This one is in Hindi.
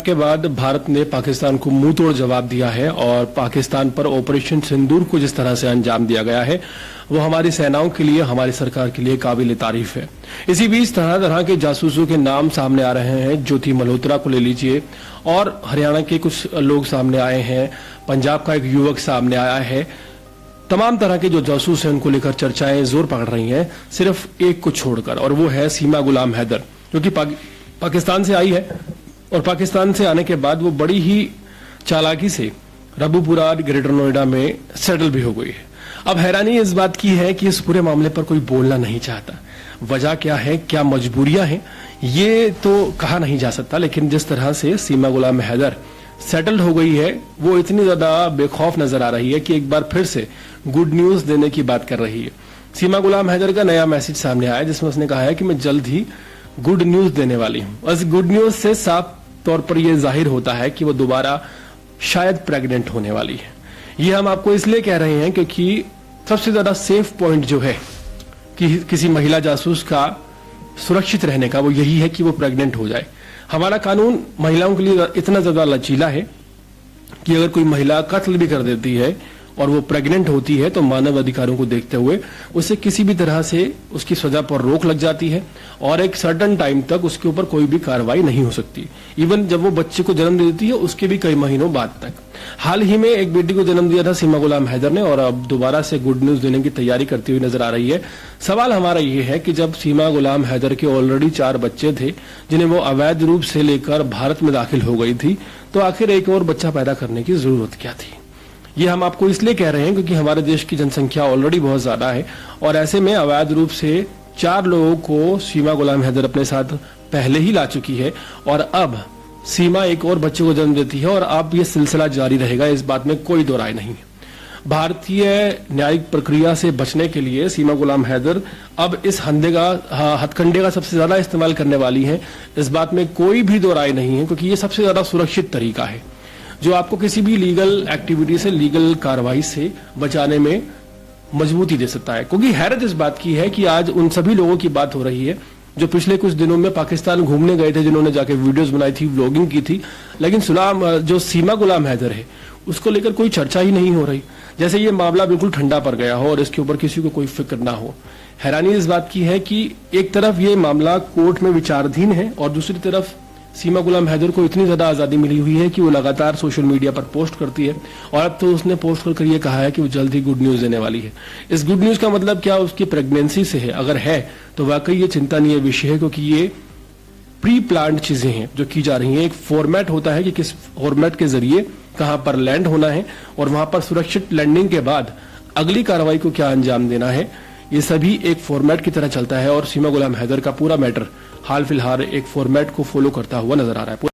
के बाद भारत ने पाकिस्तान को मुंह तोड़ जवाब दिया है और पाकिस्तान पर ऑपरेशन सिंदूर को जिस तरह से अंजाम दिया गया है वो हमारी सेनाओं के लिए, हमारी सरकार के लिए काबिल तारीफ है। इसी बीच तरह तरह के जासूसों के नाम सामने आ रहे हैं। ज्योति मल्होत्रा को ले लीजिए और हरियाणा के कुछ लोग सामने आए हैं, पंजाब का एक युवक सामने आया है। तमाम तरह के जो जासूस हैं उनको लेकर चर्चाएं जोर पकड़ रही हैं, सिर्फ एक को छोड़कर, और वो है सीमा गुलाम हैदर, जो कि पाकिस्तान से आई है और पाकिस्तान से आने के बाद वो बड़ी ही चालाकी से रबूपुरा ग्रेटर नोएडा में सेटल भी हो गई है। अब हैरानी इस बात की है कि इस पूरे मामले पर कोई बोलना नहीं चाहता। वजह क्या है, क्या मजबूरियां हैं, ये तो कहा नहीं जा सकता, लेकिन जिस तरह से सीमा गुलाम हैदर सेटल्ड हो गई है वो इतनी ज्यादा बेखौफ नजर आ रही है कि एक बार फिर से गुड न्यूज देने की बात कर रही है। सीमा गुलाम हैदर का नया मैसेज सामने आया जिसमें उसने कहा है कि मैं जल्द ही गुड न्यूज देने वाली हूं। इस गुड न्यूज से साफ तौर पर यह जाहिर होता है कि वो दोबारा शायद प्रेग्नेंट होने वाली है। ये हम आपको इसलिए कह रहे हैं क्योंकि सबसे ज्यादा सेफ पॉइंट जो है कि किसी महिला जासूस का सुरक्षित रहने का, वो यही है कि वो प्रेग्नेंट हो जाए। हमारा कानून महिलाओं के लिए इतना ज्यादा लचीला है कि अगर कोई महिला कत्ल भी कर देती है और वो प्रेग्नेंट होती है तो मानव अधिकारों को देखते हुए उसे किसी भी तरह से उसकी सजा पर रोक लग जाती है और एक सर्टेन टाइम तक उसके ऊपर कोई भी कार्रवाई नहीं हो सकती। इवन जब वो बच्चे को जन्म दे देती है उसके भी कई महीनों बाद तक। हाल ही में एक बेटी को जन्म दिया था सीमा गुलाम हैदर ने और अब दोबारा से गुड न्यूज देने की तैयारी करती हुई नजर आ रही है। सवाल हमारा ये है कि जब सीमा गुलाम हैदर के ऑलरेडी 4 बच्चे थे जिन्हें वो अवैध रूप से लेकर भारत में दाखिल हो गई थी, तो आखिर एक और बच्चा पैदा करने की जरूरत क्या थी। ये हम आपको इसलिए कह रहे हैं क्योंकि हमारे देश की जनसंख्या ऑलरेडी बहुत ज्यादा है और ऐसे में अवैध रूप से 4 लोगों को सीमा गुलाम हैदर अपने साथ पहले ही ला चुकी है और अब सीमा एक और बच्चे को जन्म देती है और अब ये सिलसिला जारी रहेगा, इस बात में कोई दो राय नहीं है। भारतीय न्यायिक प्रक्रिया से बचने के लिए सीमा गुलाम हैदर अब इस हथकंडे का सबसे ज्यादा इस्तेमाल करने वाली है, इस बात में कोई भी दो राय नहीं है, क्योंकि ये सबसे ज्यादा सुरक्षित तरीका है जो आपको किसी भी लीगल एक्टिविटी से, लीगल कार्रवाई से बचाने में मजबूती दे सकता है। क्योंकि हैरत इस बात की है कि आज उन सभी लोगों की बात हो रही है जो पिछले कुछ दिनों में पाकिस्तान घूमने गए थे, जिन्होंने जाके वीडियोस बनाई थी, व्लॉगिंग की थी, लेकिन जो सीमा गुलाम हैदर है उसको लेकर कोई चर्चा ही नहीं हो रही, जैसे ये मामला बिल्कुल ठंडा पड़ गया हो और इसके ऊपर किसी को कोई फिक्र ना हो। हैरानी इस बात की है कि एक तरफ ये मामला कोर्ट में विचाराधीन है और दूसरी तरफ सीमा गुलाम हैदर को इतनी ज्यादा आजादी मिली हुई है कि वो लगातार सोशल मीडिया पर पोस्ट करती है और अब तो उसने पोस्ट कर ये कहा है कि वो जल्द ही गुड न्यूज देने वाली है। इस गुड न्यूज का मतलब क्या उसकी प्रेगनेंसी से है? अगर है तो वाकई ये चिंतनीय विषय है, क्योंकि ये प्री प्लान्ड चीजें हैं जो की जा रही हैं। एक फॉर्मेट होता है कि किस फॉर्मेट के जरिए कहां पर लैंड होना है और वहां पर सुरक्षित लैंडिंग के बाद अगली कार्रवाई को क्या अंजाम देना है, ये सभी एक फॉर्मेट की तरह चलता है और सीमा गुलाम हैदर का पूरा मैटर हाल फिलहाल एक फॉर्मेट को फॉलो करता हुआ नजर आ रहा है।